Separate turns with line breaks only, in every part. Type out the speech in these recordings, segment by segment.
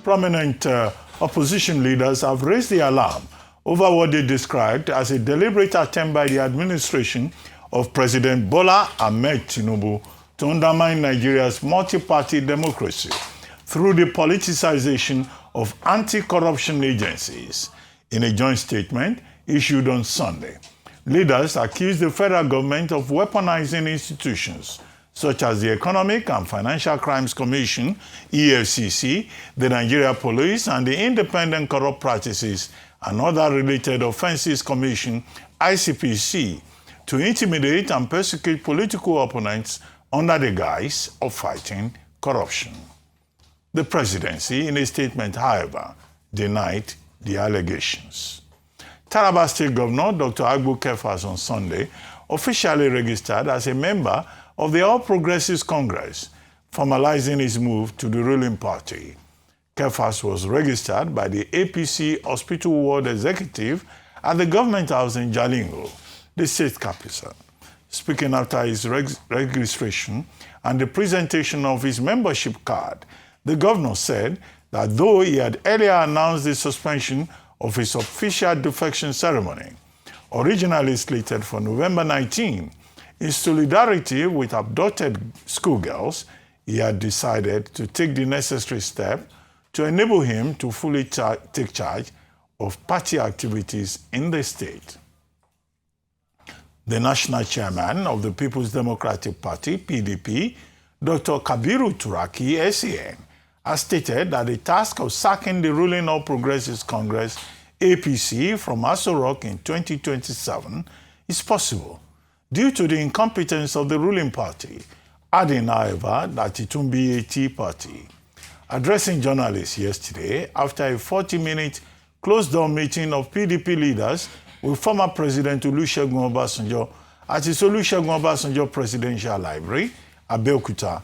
prominent opposition leaders have raised the alarm over what they described as a deliberate attempt by the administration of President Bola Ahmed Tinubu to undermine Nigeria's multi-party democracy through the politicization of anti-corruption agencies. In a joint statement issued on Sunday, leaders accused the federal government of weaponizing institutions such as the Economic and Financial Crimes Commission, EFCC, the Nigeria Police, and the Independent Corrupt Practices and Other Related Offenses Commission, ICPC, to intimidate and persecute political opponents under the guise of fighting corruption. The presidency, in a statement, however, denied the allegations. Taraba State Governor Dr. Agbu Kefas on Sunday officially registered as a member of the All Progressives Congress, formalizing his move to the ruling party. Kefas was registered by the APC Hospital Ward Executive at the Government House in Jalingo, the state capital. Speaking after his registration and the presentation of his membership card, the governor said that though he had earlier announced the suspension of his official defection ceremony, originally slated for November 19, in solidarity with abducted schoolgirls, he had decided to take the necessary step to enable him to fully take charge of party activities in the state. The national chairman of the People's Democratic Party, PDP, Dr. Kabiru Turaki, SAN, has stated that the task of sacking the ruling All Progressives Congress, APC, from Aso Rock in 2027 is possible due to the incompetence of the ruling party, adding, however, that it won't be a tea party. Addressing journalists yesterday after a 40-minute closed-door meeting of PDP leaders with former President Olusegun Obasanjo at his Olusegun Obasanjo Presidential Library, Abeokuta,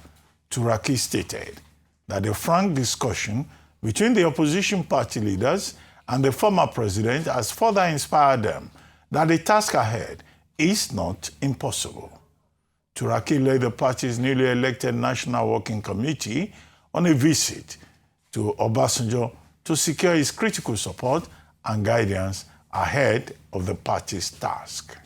Turaki stated that the frank discussion between the opposition party leaders and the former president has further inspired them that the task ahead is not impossible. Turaki led the party's newly elected National Working Committee on a visit to Obasanjo to secure his critical support and guidance ahead of the party's task.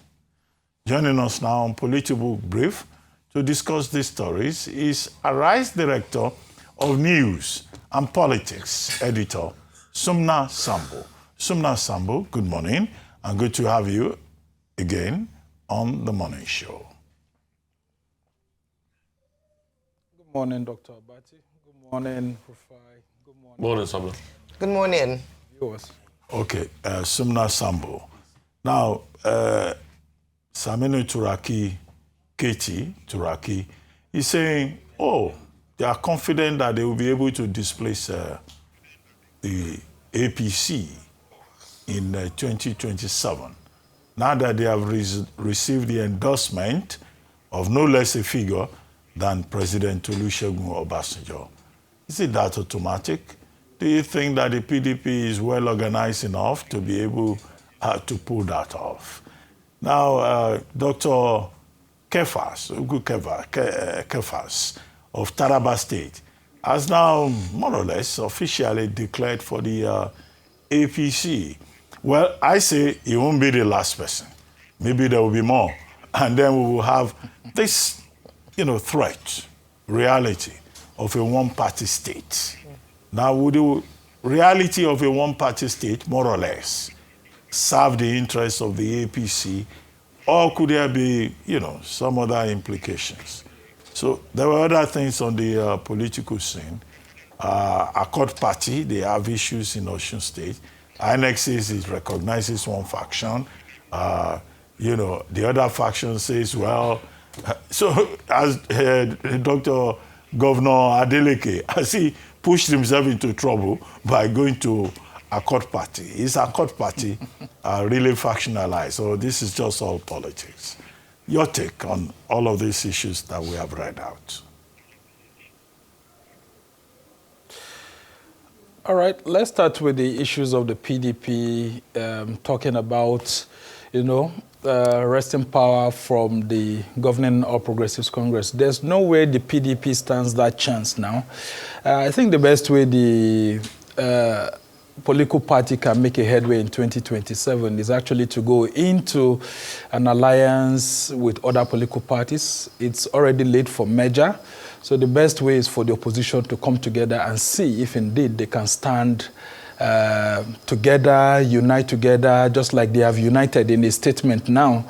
Joining us now on Political Brief to discuss these stories is Arise Director of News and Politics Editor, Sumner Sambo. Sumner Sambo, good morning, and good to have you again on the Morning Show.
Good morning, Dr. Abati. Good morning, Rufai. Good morning.
Morning, Sambo.
Good morning.
Viewers.
Okay, Sumner Sambo. Now, Saminu Turaki, Katie Turaki, is saying, oh, they are confident that they will be able to displace the APC in 2027. Now that they have received the endorsement of no less a figure than President Olusegun Obasanjo. Is it that automatic? Do you think that the PDP is well organized enough to be able to pull that off? Now, Dr. Kefas of Taraba State has now more or less officially declared for the APC. Well, I say he won't be the last person. Maybe there will be more. And then we will have this, threat, reality of a one-party state. Now, would the reality of a one-party state, more or less, serve the interests of the APC, or could there be, some other implications? So there were other things on the political scene. Accord Party, they have issues in Osun State. INEC says it recognizes one faction. The other faction says, well, so as Dr. Governor Adeleke, as he pushed himself into trouble by going to Accord Party. Is Accord Party really factionalized? So this is just all politics. Your take on all of these issues that we have read out.
All right, let's start with the issues of the PDP, talking about, resting power from the governing All Progressives Congress. There's no way the PDP stands that chance now. I think the best way the political party can make a headway in 2027 is actually to go into an alliance with other political parties. It's already late for merger. So the best way is for the opposition to come together and see if indeed they can stand together, unite together, just like they have united in a statement now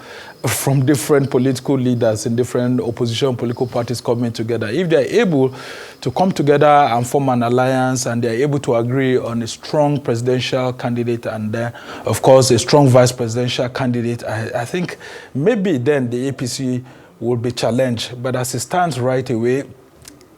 from different political leaders in different opposition political parties coming together. If they are able to come together and form an alliance and they are able to agree on a strong presidential candidate and, of course, a strong vice presidential candidate, I think maybe then the APC will be challenged. But as it stands right away,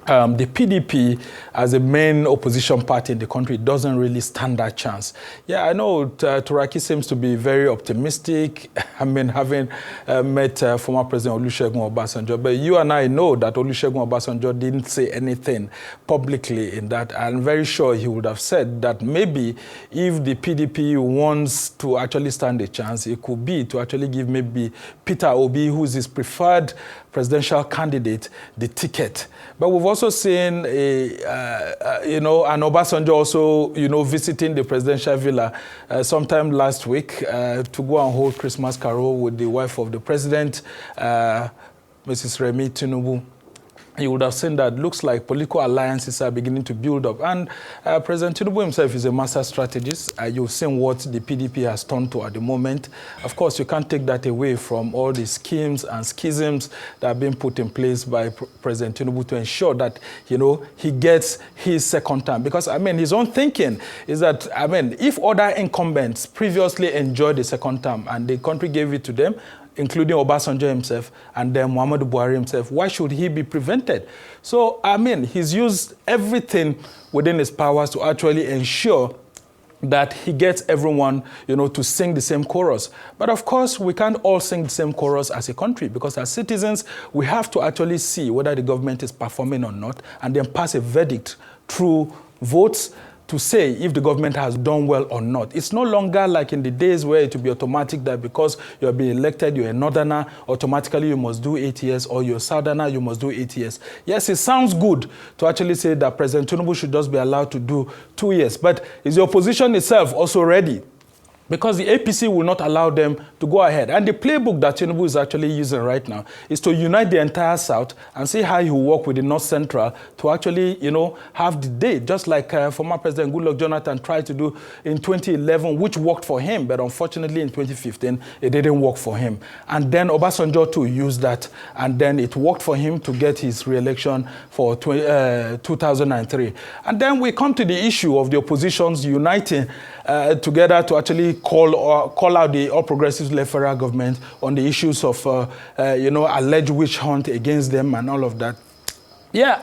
the PDP, as a main opposition party in the country, doesn't really stand that chance. Yeah, I know Turaki seems to be very optimistic. I mean, having met former President Olusegun Obasanjo, but you and I know that Olusegun Obasanjo didn't say anything publicly in that. I'm very sure he would have said that maybe if the PDP wants to actually stand a chance, it could be to actually give maybe Peter Obi, who's his preferred presidential candidate, the ticket. But we've also seen an Obasanjo also, visiting the presidential villa sometime last week to go and hold Christmas carol with the wife of the president, Mrs. Remi Tinubu. You would have seen that looks like political alliances are beginning to build up. And President Tinubu himself is a master strategist. You've seen what the PDP has turned to at the moment. Of course, you can't take that away from all the schemes and schisms that have been put in place by President Tinubu to ensure that, he gets his second term. Because, his own thinking is that, if other incumbents previously enjoyed the second term and the country gave it to them, including Obasanjo himself and then Muhammadu Buhari himself, why should he be prevented? So, he's used everything within his powers to actually ensure that he gets everyone, to sing the same chorus. But of course, we can't all sing the same chorus as a country, because as citizens, we have to actually see whether the government is performing or not, and then pass a verdict through votes to say if the government has done well or not. It's no longer like in the days where it would be automatic that because you're being elected, you're a northerner, automatically you must do 8 years, or you're a southerner, you must do 8 years. Yes, it sounds good to actually say that President Tinubu should just be allowed to do 2 years, but is the opposition itself also ready? Because the APC will not allow them to go ahead. And the playbook that Tinubu is actually using right now is to unite the entire South and see how he will work with the North Central to actually, have the day, just like former President Goodluck Jonathan tried to do in 2011, which worked for him. But unfortunately, in 2015, it didn't work for him. And then Obasanjo too used that. And then it worked for him to get his re-election for 2003. And then we come to the issue of the oppositions uniting together to actually call out the All Progressives led federal government on the issues of, alleged witch hunt against them and all of that. Yeah,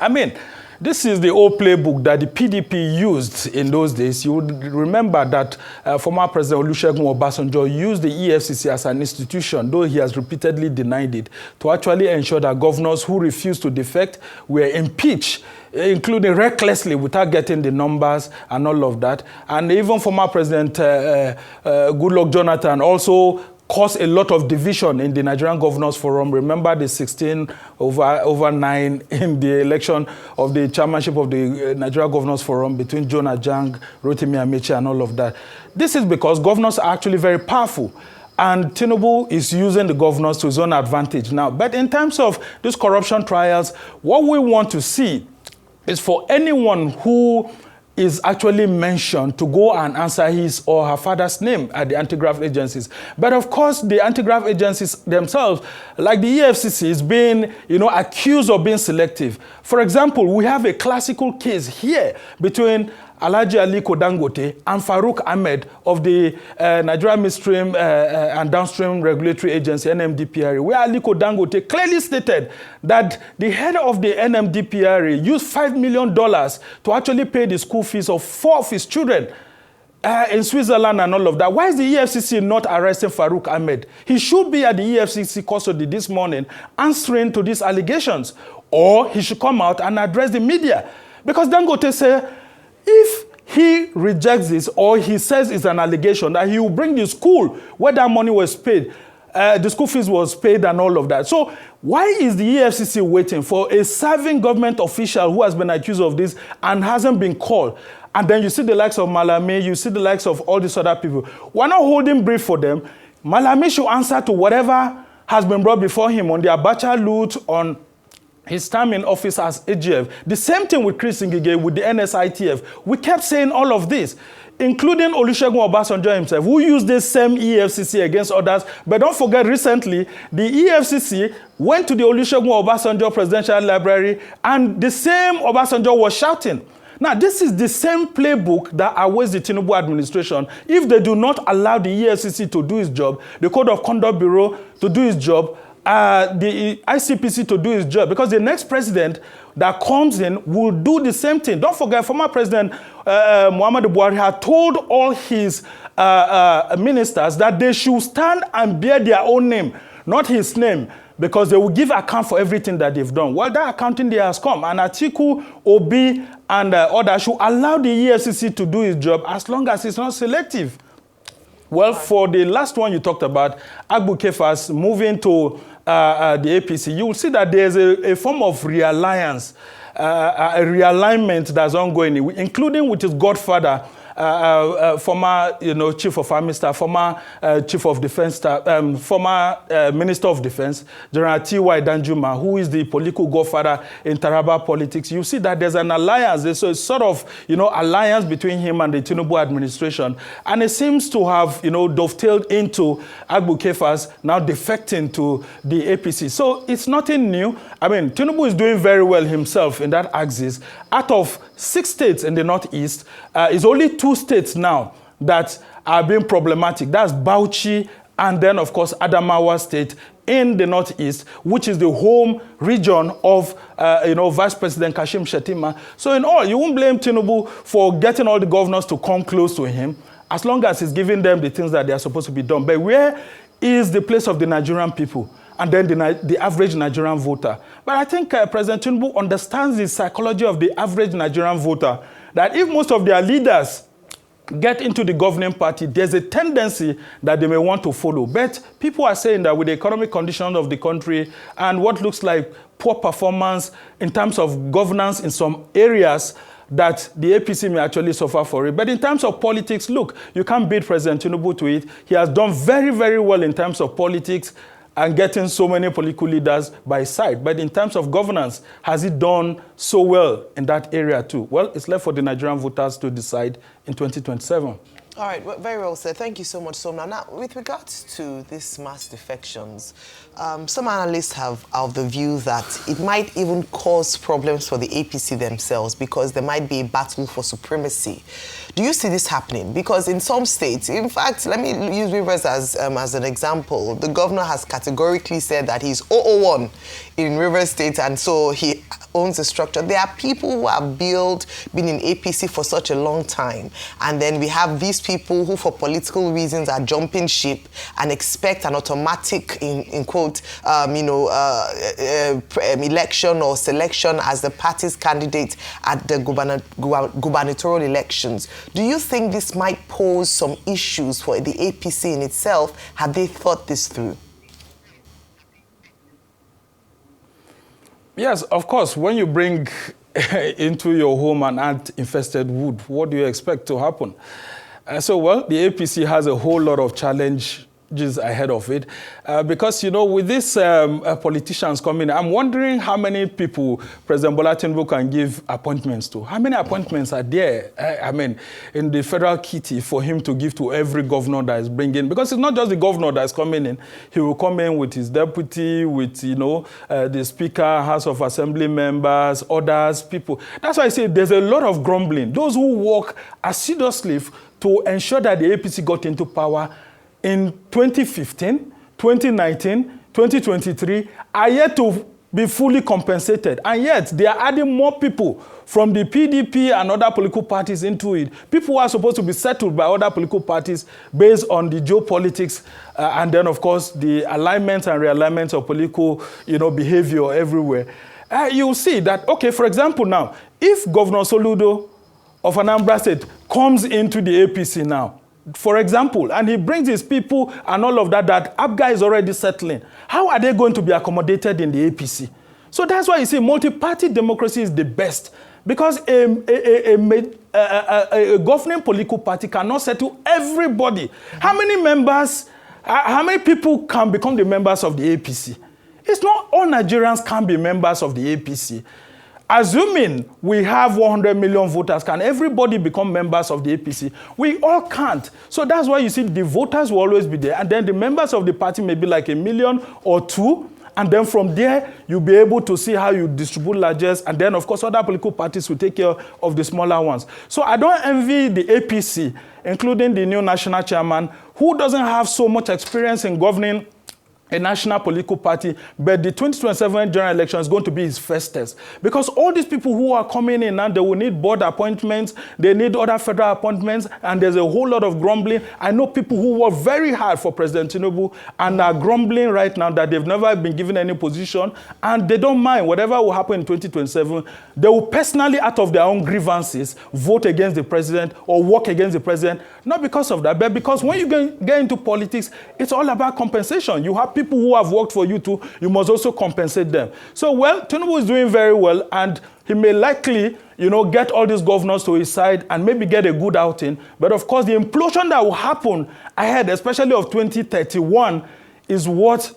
this is the old playbook that the PDP used in those days. You would remember that former President Olusegun Obasanjo used the EFCC as an institution, though he has repeatedly denied it, to actually ensure that governors who refused to defect were impeached, including recklessly without getting the numbers and all of that. And even former President Goodluck Jonathan also caused a lot of division in the Nigerian Governors Forum. Remember the 16/9 in the election of the chairmanship of the Nigerian Governors Forum between Jonah Jang, Rotimi Amechi, and all of that. This is because governors are actually very powerful. And Tinubu is using the governors to his own advantage now. But in terms of these corruption trials, what we want to see is for anyone who is actually mentioned to go and answer his or her father's name at the anti-graft agencies. But of course, the anti-graft agencies themselves, like the EFCC, is being, accused of being selective. For example, we have a classical case here between Alhaji Aliko Dangote and Farouk Ahmed of the Nigeria Midstream and Downstream Regulatory Agency, NMDPRA, where Aliko Dangote clearly stated that the head of the NMDPRA used $5 million to actually pay the school fees of 4 of his children in Switzerland and all of that. Why is the EFCC not arresting Farouk Ahmed? He should be at the EFCC custody this morning answering to these allegations, or he should come out and address the media. Because Dangote said, if he rejects this or he says it's an allegation, that he will bring the school where that money was paid, the school fees was paid and all of that. So why is the EFCC waiting for a serving government official who has been accused of this and hasn't been called? And then you see the likes of Malami, you see the likes of all these other people. We're not holding brief for them. Malami should answer to whatever has been brought before him on the Abacha loot, on his time in office as AGF. The same thing with Chris Ngige, with the NSITF. We kept saying all of this, including Olusegun Obasanjo himself, who used this same EFCC against others. But don't forget, recently, the EFCC went to the Olusegun Obasanjo Presidential Library, and the same Obasanjo was shouting. Now, this is the same playbook that awaits the Tinubu administration. If they do not allow the EFCC to do its job, the Code of Conduct Bureau to do its job, the ICPC to do its job, because the next president that comes in will do the same thing. Don't forget, former President Muhammadu Buhari had told all his ministers that they should stand and bear their own name, not his name, because they will give account for everything that they've done. Well, that accounting day has come, and Atiku, Obi, and others should allow the EFCC to do its job as long as it's not selective. Well, for the last one you talked about, Agbu Kefas moving to the APC, you will see that there's a form of realliance, a realignment that's ongoing, including with his godfather, former, Chief of Army Staff, former Chief of Defense Staff, former Minister of Defense, General T.Y. Danjuma, who is the political godfather in Taraba politics. You see that there's an alliance. There's a sort of, alliance between him and the Tinubu administration. And it seems to have, dovetailed into Agbu Kefas now defecting to the APC. So it's nothing new. I mean, Tinubu is doing very well himself in that axis. Out of 6 states in the Northeast, it's only 2 states now that are being problematic. That's Bauchi and then, of course, Adamawa State in the Northeast, which is the home region of, Vice President Kashim Shettima. So in all, you won't blame Tinubu for getting all the governors to come close to him, as long as he's giving them the things that they are supposed to be done. But where is the place of the Nigerian people? And then the average Nigerian voter. But I think President Tinubu understands the psychology of the average Nigerian voter, that if most of their leaders get into the governing party, there's a tendency that they may want to follow. But people are saying that with the economic conditions of the country and what looks like poor performance in terms of governance in some areas, that the APC may actually suffer for it. But in terms of politics, look, you can't beat President Tinubu to it. He has done very, very well in terms of politics and getting so many political leaders by his side. But in terms of governance, has he done so well in that area too? Well, it's left for the Nigerian voters to decide in 2027.
All right, well, very well said. Thank you so much, Sumner. Now, with regards to these mass defections, some analysts have the view that it might even cause problems for the APC themselves because there might be a battle for supremacy. Do you see this happening? Because in some states, in fact, let me use Rivers as an example. The governor has categorically said that he's 001 in Rivers State, and so he owns the structure. There are people who have been in APC for such a long time, and then we have these people who, for political reasons, are jumping ship and expect an automatic, in quote, election or selection as the party's candidate at the gubernatorial elections. Do you think this might pose some issues for the APC in itself? Have they thought this through?
Yes, of course. When you bring into your home an ant-infested wood, what do you expect to happen? Well, the APC has a whole lot of challenges ahead of it. Because, with these politicians coming, I'm wondering how many people President Bola Tinubu can give appointments to. How many appointments are there, in the federal kitty for him to give to every governor that is bringing? Because it's not just the governor that is coming in. He will come in with his deputy, with, the speaker, House of Assembly members, others, people. That's why I say there's a lot of grumbling. Those who work assiduously to ensure that the APC got into power in 2015, 2019, 2023 are yet to be fully compensated. And yet, they are adding more people from the PDP and other political parties into it. People who are supposed to be settled by other political parties based on the geopolitics and then, of course, the alignments and realignments of political, behavior everywhere. You'll see that, okay, for example now, if Governor Soludo of Anambra State comes into the APC now, for example, and he brings his people and all of that APGA is already settling, how are they going to be accommodated in the APC? So that's why you see multi-party democracy is the best, Because a governing political party cannot settle everybody. How many members, how many people can become the members of the APC? It's not all Nigerians can be members of the APC. Assuming we have 100 million voters, can everybody become members of the APC? We all can't. So that's why you see the voters will always be there. And then the members of the party may be like 1 million or 2. And then from there, you'll be able to see how you distribute largesse. And then, of course, other political parties will take care of the smaller ones. So I don't envy the APC, including the new national chairman, who doesn't have so much experience in governing a national political party, but the 2027 general election is going to be his first test. Because all these people who are coming in now, they will need board appointments, they need other federal appointments, and there's a whole lot of grumbling. I know people who work very hard for President Tinubu and are grumbling right now that they've never been given any position, and they don't mind whatever will happen in 2027. They will personally, out of their own grievances, vote against the president or work against the president, not because of that, but because when you get into politics, it's all about compensation. You have people who have worked for you too, you must also compensate them. So, well, Tinubu is doing very well, and he may likely, get all these governors to his side and maybe get a good outing. But of course, the implosion that will happen ahead, especially of 2031, is what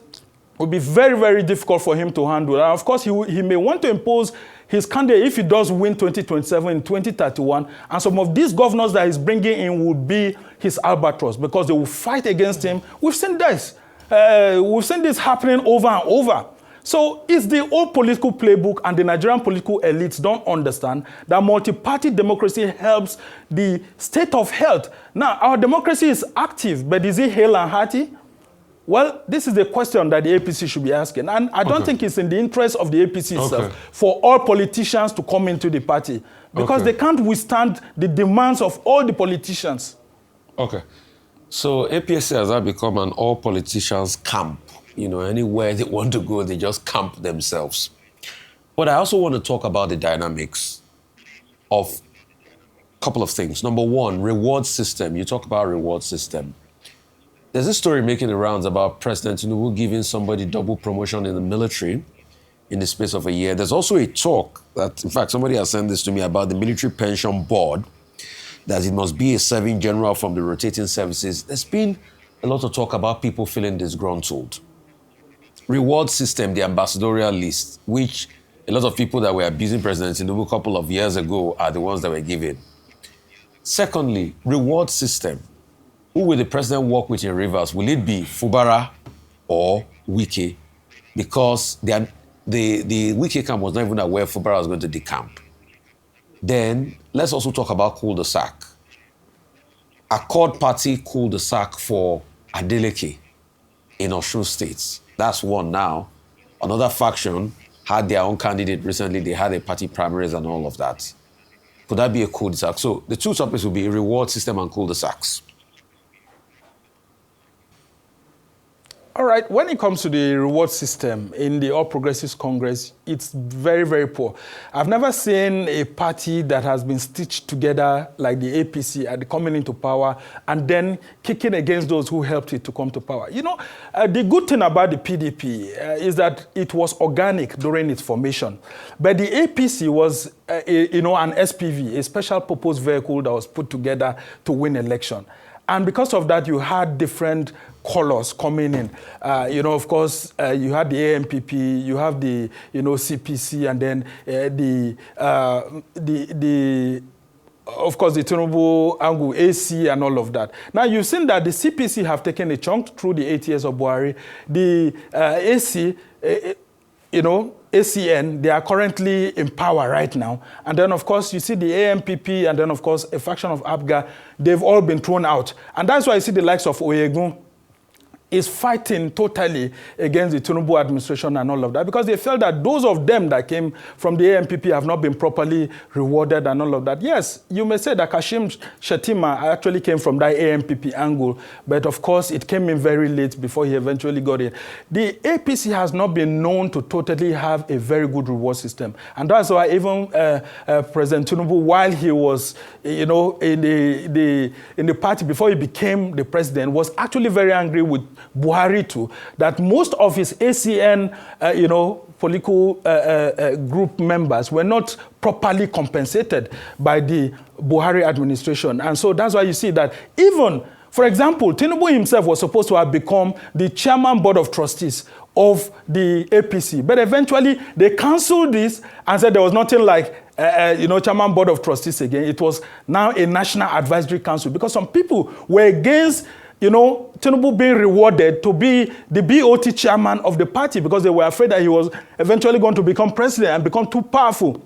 will be very, very difficult for him to handle. And of course, he may want to impose his candidate if he does win 2027 in 2031, and some of these governors that he's bringing in will be his albatross because they will fight against him. We've seen this. We've seen this happening over and over. So it's the old political playbook, and the Nigerian political elites don't understand that multi-party democracy helps the state of health. Now, our democracy is active, but is it hale and hearty? Well, this is the question that the APC should be asking. And I don't think it's in the interest of the APC itself for all politicians to come into the party, because they can't withstand the demands of all the politicians.
Okay. So APC has now become an all politicians camp. Anywhere they want to go, they just camp themselves. But I also want to talk about the dynamics of a couple of things. Number one, reward system. You talk about reward system. There's a story making the rounds about President Tinubu giving somebody double promotion in the military in the space of a year. There's also a talk that, in fact, somebody has sent this to me about the military pension board, that it must be a serving general from the rotating services. There's been a lot of talk about people feeling disgruntled. Reward system, the ambassadorial list, which a lot of people that were abusing President Tinubu a couple of years ago are the ones that were given. Secondly, reward system. Who will the president work with in Rivers? Will it be Fubara or Wike? Because the Wike camp was not even aware Fubara was going to decamp. Then let's also talk about cul-de-sac. Accord Party cul-de-sac for Adeleke in Osun State. That's one now. Another faction had their own candidate recently. They had a party primaries and all of that. Could that be a cul-de-sac? So the two topics will be a reward system and cul-de-sacs.
All right, when it comes to the reward system in the All Progressives Congress, it's very, very poor. I've never seen a party that has been stitched together like the APC at coming into power and then kicking against those who helped it to come to power. The good thing about the PDP is that it was organic during its formation. But the APC was, an SPV, a special purpose vehicle that was put together to win election. And because of that, you had different colors coming in. Of course, you had the AMPP, you have the, CPC, and then of course, the Tinubu angle, AC, and all of that. Now, you've seen that the CPC have taken a chunk through the 8 years of Buhari. The AC, ACN, they are currently in power right now. And then, of course, you see the AMPP, and then, of course, a faction of ABGA, they've all been thrown out. And that's why you see the likes of Oyegun is fighting totally against the Tinubu administration and all of that, because they felt that those of them that came from the AMPP have not been properly rewarded and all of that. Yes, you may say that Kashim Shettima actually came from that AMPP angle, but of course it came in very late before he eventually got it. The APC has not been known to totally have a very good reward system. And that's why even President Tinubu, while he was, in the party before he became the president, was actually very angry with Buhari too, that most of his ACN, political group members were not properly compensated by the Buhari administration. And so that's why you see that even, for example, Tinubu himself was supposed to have become the chairman board of trustees of the APC. But eventually they canceled this and said there was nothing like chairman board of trustees again. It was now a national advisory council because some people were against Tinubu being rewarded to be the BOT chairman of the party because they were afraid that he was eventually going to become president and become too powerful.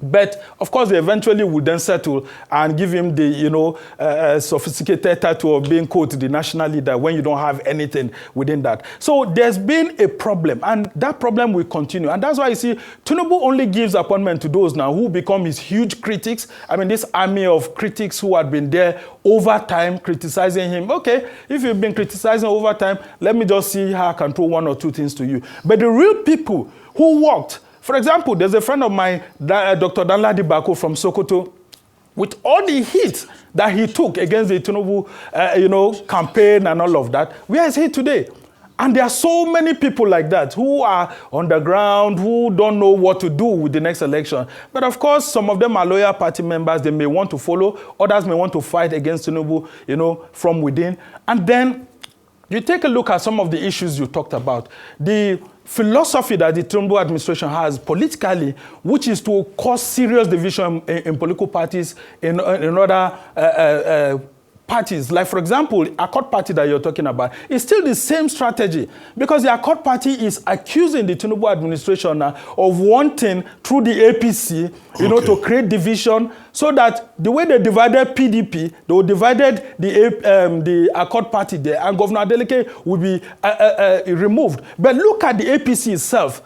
But, of course, they eventually would then settle and give him the, sophisticated title of being, quote, the national leader when you don't have anything within that. So there's been a problem, and that problem will continue. And that's why you see Tinubu only gives appointment to those now who become his huge critics. I mean, this army of critics who had been there over time criticizing him. Okay, if you've been criticizing over time, let me just see how I can throw one or two things to you. But the real people who worked, for example, there's a friend of mine, Dr. Danladi Bako from Sokoto, with all the heat that he took against the Tinubu, campaign and all of that. Where is he today? And there are so many people like that who are on the ground, who don't know what to do with the next election. But of course, some of them are loyal party members. They may want to follow. Others may want to fight against Tinubu, from within. And then you take a look at some of the issues you talked about. The philosophy that the Tinubu administration has politically, which is to cause serious division in political parties in other parties. Like, for example, Accord Party that you're talking about is still the same strategy because the Accord Party is accusing the Tinubu administration of wanting, through the APC, to create division so that the way they divided PDP, they divided the Accord Party there, and Governor Adeleke will be removed. But look at the APC itself.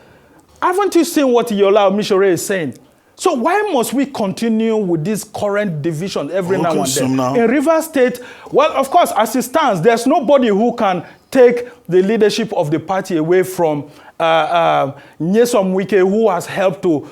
Haven't you seen what Yola Mishore is saying? So why must we continue with this current division every now and then? In Rivers State, well, of course, as it stands, there's nobody who can take the leadership of the party away from Nyesom Wike, who has helped to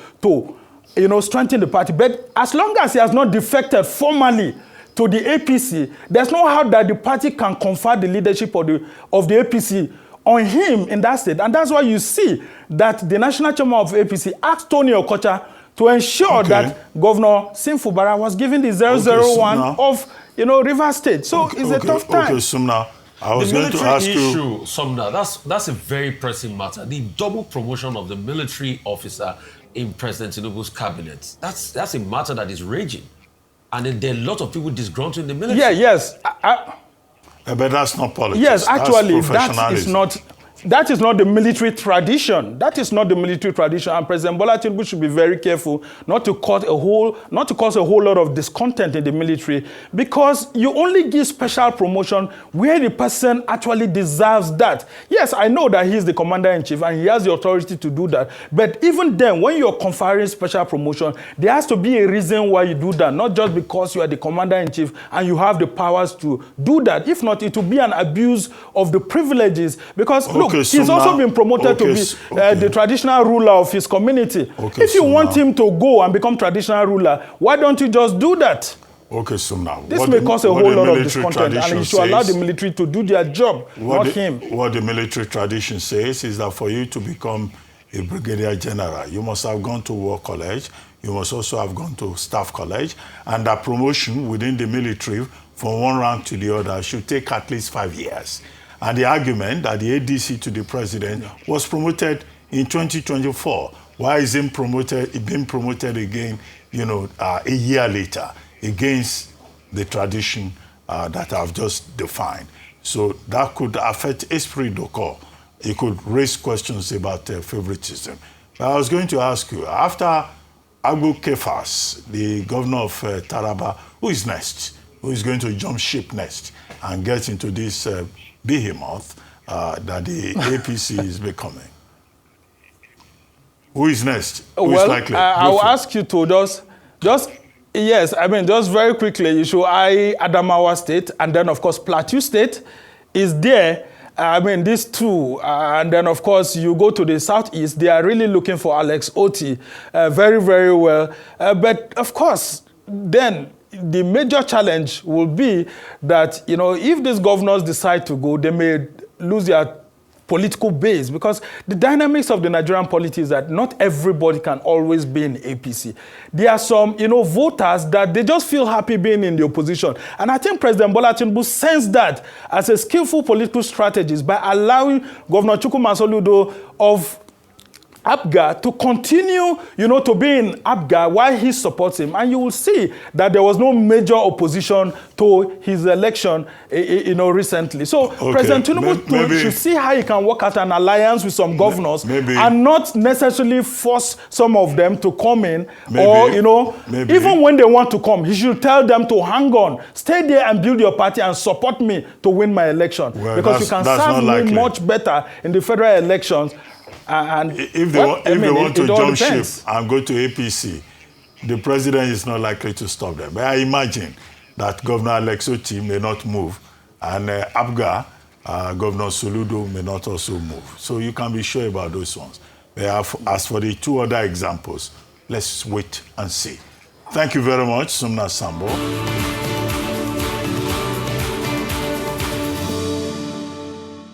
strengthen the party. But as long as he has not defected formally to the APC, there's no how that the party can confer the leadership of the APC on him in that state. And that's why you see that the national chairman of APC asked Tony Okocha to ensure that Governor Simfubara was given the 001 of Rivers State. So it's a tough time.
Okay, Sumner, I was going to ask you.
Issue, Sumner, that's a very pressing matter. The double promotion of the military officer in President Tinubu's cabinet. That's a matter that is raging. And then there are a lot of people disgruntled in the military.
Yeah, yes.
But that's not politics.
Yes, actually, that is not the military tradition. That is not the military tradition. And President Bola Tinubu should be very careful not to cause a whole lot of discontent in the military, because you only give special promotion where the person actually deserves that. Yes, I know that he's the commander-in-chief and he has the authority to do that. But even then, when you're conferring special promotion, there has to be a reason why you do that, not just because you are the commander-in-chief and you have the powers to do that. If not, it will be an abuse of the privileges. Because, look, he's also been promoted to be the traditional ruler of his community. If you want him to go and become traditional ruler, why don't you just do that?
Okay, so now
this may cause a whole lot of discontent, and you should allow the military to do their job, not him.
What the military tradition says is that for you to become a brigadier general, you must have gone to war college, you must also have gone to staff college, and that promotion within the military from one rank to the other should take at least 5 years. And the argument that the ADC to the president was promoted in 2024. Why is he being promoted again, a year later, against the tradition that I've just defined? So that could affect esprit de corps. It could raise questions about favoritism. But I was going to ask you, after Abu Kefas, the governor of Taraba, who is next? Who is going to jump ship next and get into this behemoth that the APC is becoming? Who is next? Who is likely?
I will ask you to just very quickly, you should Adamawa State, and then, of course, Plateau State is there. These two, and then, of course, you go to the southeast, they are really looking for Alex Oti very, very well. But, of course, then the major challenge will be that, if these governors decide to go, they may lose their political base, because the dynamics of the Nigerian politics is that not everybody can always be in APC. There are some, voters that they just feel happy being in the opposition. And I think President Bola Tinubu sensed that as a skillful political strategist by allowing Governor Chukwuma Soludo of APGA to continue, to be in APGA while he supports him. And you will see that there was no major opposition to his election, recently. So President Tinubu should see how he can work out an alliance with some governors and not necessarily force some of them to come in. Even when they want to come, he should tell them to hang on, stay there and build your party and support me to win my election.
Well,
because you can serve me much better in the federal elections. And
if they want to jump ship and go to APC, the president is not likely to stop them. But I imagine that Governor Alexoti may not move, and APGA, Governor Soludo may not also move. So you can be sure about those ones. As for the two other examples, let's wait and see. Thank you very much, Sumner Sambo.